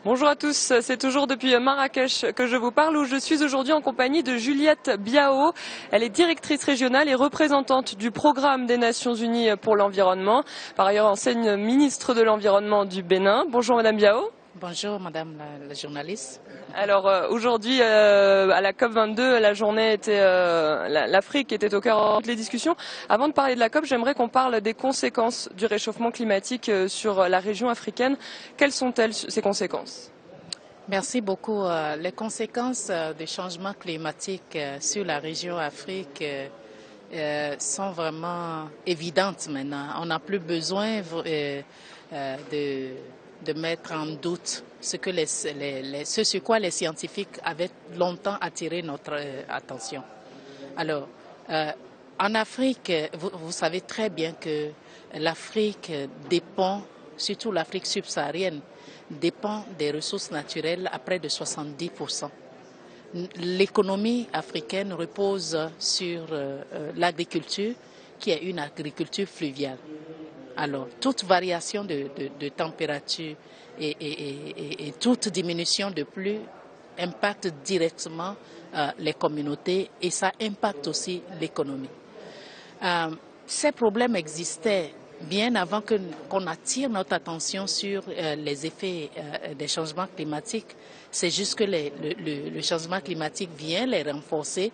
Bonjour à tous, c'est toujours depuis Marrakech que je vous parle où je suis aujourd'hui en compagnie de Juliette Biao. Elle est directrice régionale et représentante du programme des Nations Unies pour l'environnement. Par ailleurs, ancienne ministre de l'Environnement du Bénin. Bonjour Madame Biao. Bonjour Madame la journaliste. Alors aujourd'hui, à la COP22, la journée était, l'Afrique était au cœur de les discussions. Avant de parler de la COP, j'aimerais qu'on parle des conséquences du réchauffement climatique sur la région africaine. Quelles sont-elles ces conséquences? Merci beaucoup. Les conséquences des changements climatiques sur la région Afrique sont vraiment évidentes maintenant. On n'a plus besoin de mettre en doute ce sur quoi les scientifiques avaient longtemps attiré notre attention. Alors, en Afrique, vous savez très bien que l'Afrique dépend, surtout l'Afrique subsaharienne, dépend des ressources naturelles à près de 70%. L'économie africaine repose sur l'agriculture, qui est une agriculture fluviale. Alors, toute variation de température et toute diminution de pluie impacte directement les communautés et ça impacte aussi l'économie. Ces problèmes existaient bien avant qu'on attire notre attention sur les effets des changements climatiques. C'est juste que le changement climatique vient les renforcer.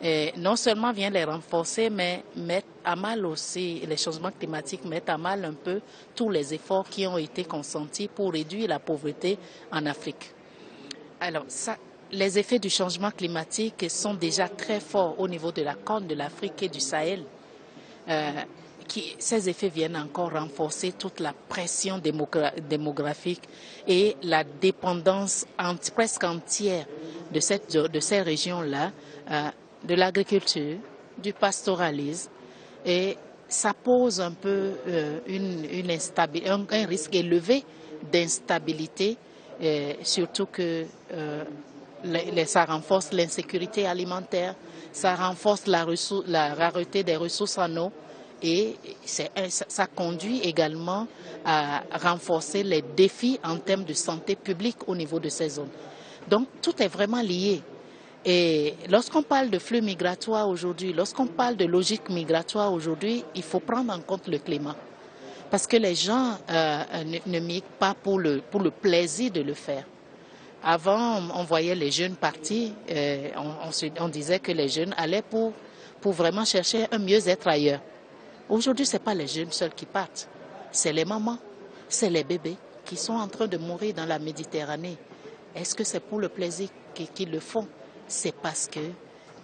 Et non seulement vient les renforcer, mais met à mal aussi, les changements climatiques mettent à mal un peu tous les efforts qui ont été consentis pour réduire la pauvreté en Afrique. Alors, les effets du changement climatique sont déjà très forts au niveau de la Corne de l'Afrique et du Sahel. Ces effets viennent encore renforcer toute la pression démographique et la dépendance presque entière de ces régions-là, de l'agriculture, du pastoralisme, et ça pose un peu un risque élevé d'instabilité, surtout que ça renforce l'insécurité alimentaire, ça renforce la rareté des ressources en eau et ça conduit également à renforcer les défis en termes de santé publique au niveau de ces zones. Donc tout est vraiment lié. Et lorsqu'on parle de flux migratoires aujourd'hui, lorsqu'on parle de logique migratoire aujourd'hui, il faut prendre en compte le climat. Parce que les gens ne migrent pas pour le plaisir de le faire. Avant, on voyait les jeunes partir, on disait que les jeunes allaient pour vraiment chercher un mieux-être ailleurs. Aujourd'hui, ce n'est pas les jeunes seuls qui partent, c'est les mamans, c'est les bébés qui sont en train de mourir dans la Méditerranée. Est-ce que c'est pour le plaisir qu'ils le font? C'est parce qu'il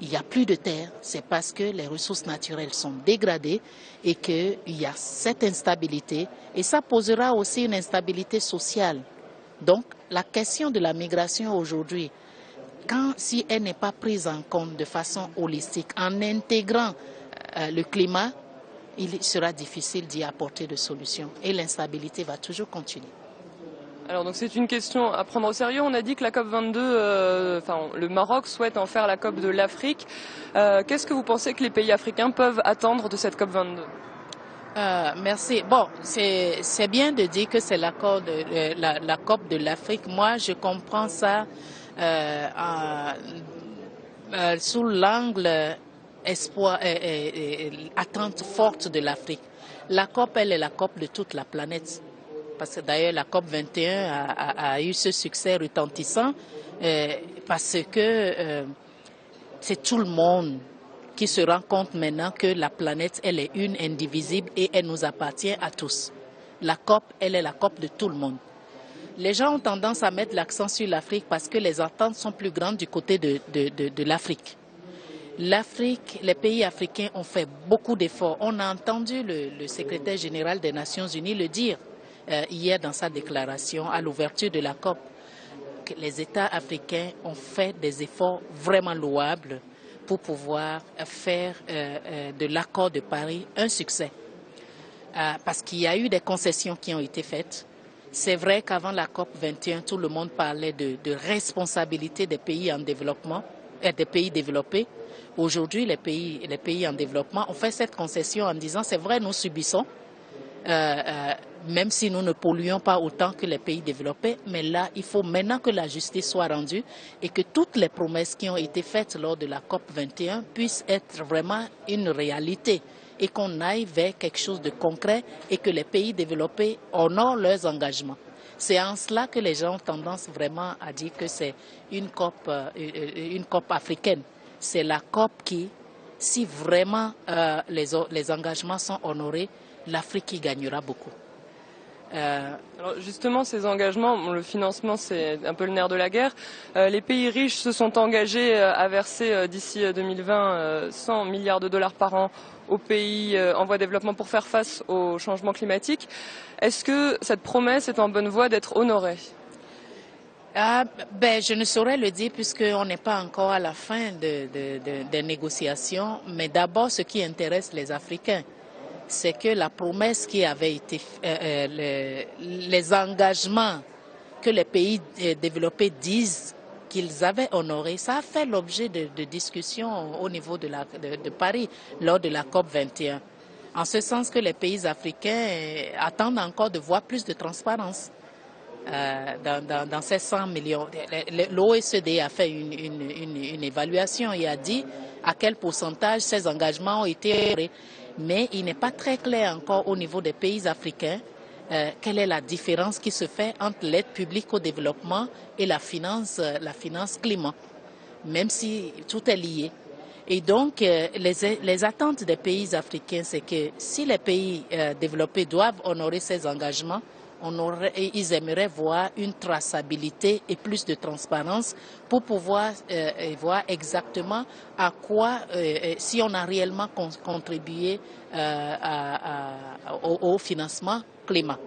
n'y a plus de terre, c'est parce que les ressources naturelles sont dégradées et qu'il y a cette instabilité. Et ça posera aussi une instabilité sociale. Donc, la question de la migration aujourd'hui, si elle n'est pas prise en compte de façon holistique, en intégrant le climat, il sera difficile d'y apporter de solutions et l'instabilité va toujours continuer. Alors donc c'est une question à prendre au sérieux. On a dit que la COP22, le Maroc souhaite en faire la COP de l'Afrique. Qu'est-ce que vous pensez que les pays africains peuvent attendre de cette COP22? Merci. Bon, c'est bien de dire que c'est la COP de l'Afrique. Moi, je comprends ça sous l'angle espoir et attente forte de l'Afrique. La COP, elle est la COP de toute la planète. Parce que d'ailleurs, la COP 21 a eu ce succès retentissant parce que c'est tout le monde qui se rend compte maintenant que la planète, elle est une, indivisible et elle nous appartient à tous. La COP, elle est la COP de tout le monde. Les gens ont tendance à mettre l'accent sur l'Afrique parce que les attentes sont plus grandes du côté de l'Afrique. L'Afrique, les pays africains ont fait beaucoup d'efforts. On a entendu le secrétaire général des Nations Unies le dire hier dans sa déclaration à l'ouverture de la COP. Que les États africains ont fait des efforts vraiment louables pour pouvoir faire de l'accord de Paris un succès. Parce qu'il y a eu des concessions qui ont été faites. C'est vrai qu'avant la COP 21, tout le monde parlait de responsabilité des pays en développement, des pays développés. Aujourd'hui, les pays en développement ont fait cette concession en disant c'est vrai, nous subissons même si nous ne polluons pas autant que les pays développés, mais là, il faut maintenant que la justice soit rendue et que toutes les promesses qui ont été faites lors de la COP 21 puissent être vraiment une réalité et qu'on aille vers quelque chose de concret et que les pays développés honorent leurs engagements. C'est en cela que les gens ont tendance vraiment à dire que c'est une COP africaine. C'est la COP qui, si vraiment les engagements sont honorés, l'Afrique y gagnera beaucoup. Alors justement, ces engagements, le financement, c'est un peu le nerf de la guerre. Les pays riches se sont engagés à verser d'ici 2020 100 milliards de dollars par an aux pays en voie de développement pour faire face au changement climatique. Est-ce que cette promesse est en bonne voie d'être honorée? Je ne saurais le dire puisqu'on n'est pas encore à la fin des négociations. Mais d'abord, ce qui intéresse les Africains, c'est que la promesse qui avait été, les engagements que les pays développés disent qu'ils avaient honorés, ça a fait l'objet de discussions au niveau de Paris lors de la COP 21. En ce sens que les pays africains attendent encore de voir plus de transparence dans ces 100 millions. L'OECD a fait une évaluation et a dit à quel pourcentage ces engagements ont été honorés. Mais il n'est pas très clair encore au niveau des pays africains quelle est la différence qui se fait entre l'aide publique au développement et la finance climat, même si tout est lié. Et donc, les attentes des pays africains, c'est que si les pays développés doivent honorer ces engagements, ils aimeraient voir une traçabilité et plus de transparence pour pouvoir voir exactement à quoi, si on a réellement contribué au financement climat.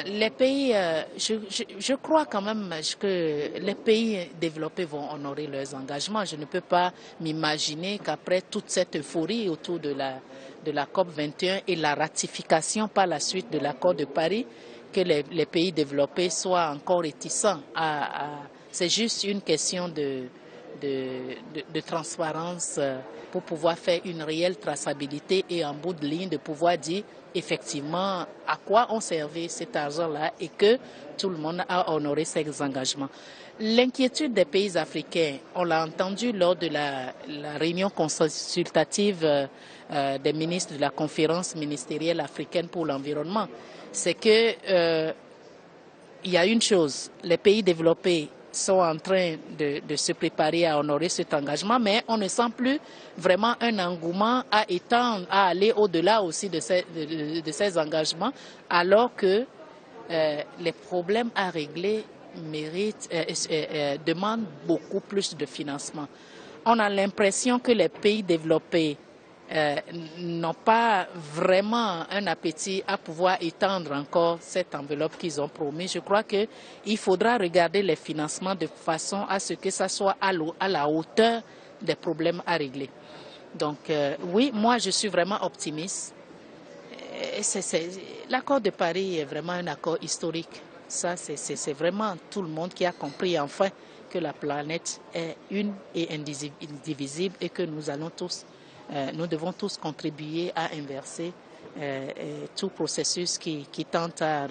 Les pays, je crois quand même que les pays développés vont honorer leurs engagements. Je ne peux pas m'imaginer qu'après toute cette euphorie autour de la COP 21 et la ratification par la suite de l'accord de Paris, que les pays développés soient encore réticents. C'est juste une question de transparence pour pouvoir faire une réelle traçabilité et en bout de ligne de pouvoir dire effectivement à quoi on servait cet argent-là et que tout le monde a honoré ses engagements. L'inquiétude des pays africains, on l'a entendu lors de la réunion consultative des ministres de la conférence ministérielle africaine pour l'environnement, c'est que il y a une chose, les pays développés sont en train de se préparer à honorer cet engagement, mais on ne sent plus vraiment un engouement à étendre, à aller au-delà aussi de ces engagements, alors que les problèmes à régler demandent beaucoup plus de financement. On a l'impression que les pays développés n'ont pas vraiment un appétit à pouvoir étendre encore cette enveloppe qu'ils ont promis. Je crois qu'il faudra regarder les financements de façon à ce que ça soit à la hauteur des problèmes à régler. Donc oui, moi je suis vraiment optimiste. L'accord de Paris est vraiment un accord historique. Ça, c'est vraiment tout le monde qui a compris enfin que la planète est une et indivisible et que nous devons tous contribuer à inverser tout processus qui tente à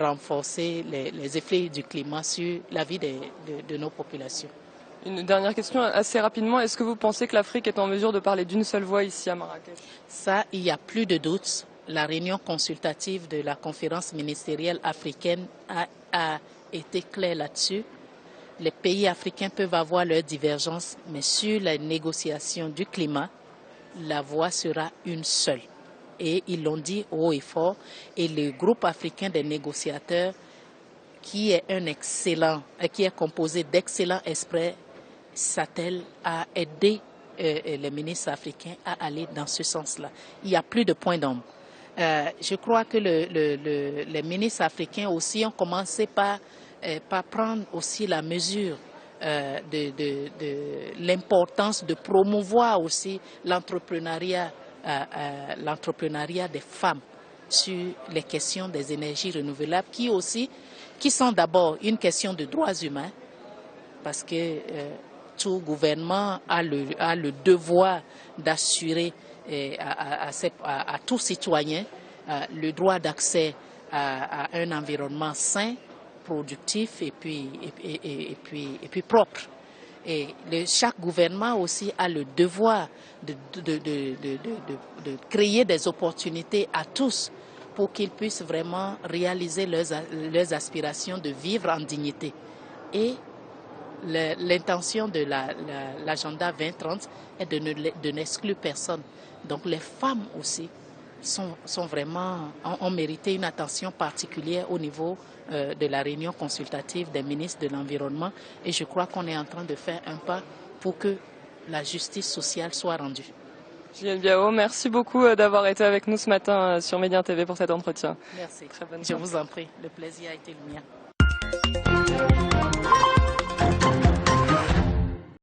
renforcer les effets du climat sur la vie de nos populations. Une dernière question assez rapidement. Est-ce que vous pensez que l'Afrique est en mesure de parler d'une seule voix ici à Marrakech? Ça, il n'y a plus de doute. La réunion consultative de la conférence ministérielle africaine a été claire là-dessus. Les pays africains peuvent avoir leurs divergences, mais sur la négociation du climat, la voix sera une seule. Et ils l'ont dit haut et fort. Et le groupe africain des négociateurs, qui est composé d'excellents experts, s'attelle à aider les ministres africains à aller dans ce sens-là. Il n'y a plus de point d'ombre. Je crois que les ministres africains aussi ont commencé par prendre aussi la mesure de l'importance de promouvoir aussi l'entrepreneuriat des femmes sur les questions des énergies renouvelables qui sont d'abord une question de droits humains parce que tout gouvernement a le devoir d'assurer à tout citoyen le droit d'accès à un environnement sain, productif et puis propre. Et chaque gouvernement aussi a le devoir de créer des opportunités à tous pour qu'ils puissent vraiment réaliser leurs aspirations de vivre en dignité. Et l'intention de l'agenda 2030 est de n'exclure personne. Donc les femmes aussi ont mérité une attention particulière au niveau de la réunion consultative des ministres de l'Environnement. Et je crois qu'on est en train de faire un pas pour que la justice sociale soit rendue. Juliette Biao, merci beaucoup d'avoir été avec nous ce matin sur Médien TV pour cet entretien. Merci. Très bonne Je vous en prie. Le plaisir a été le mien.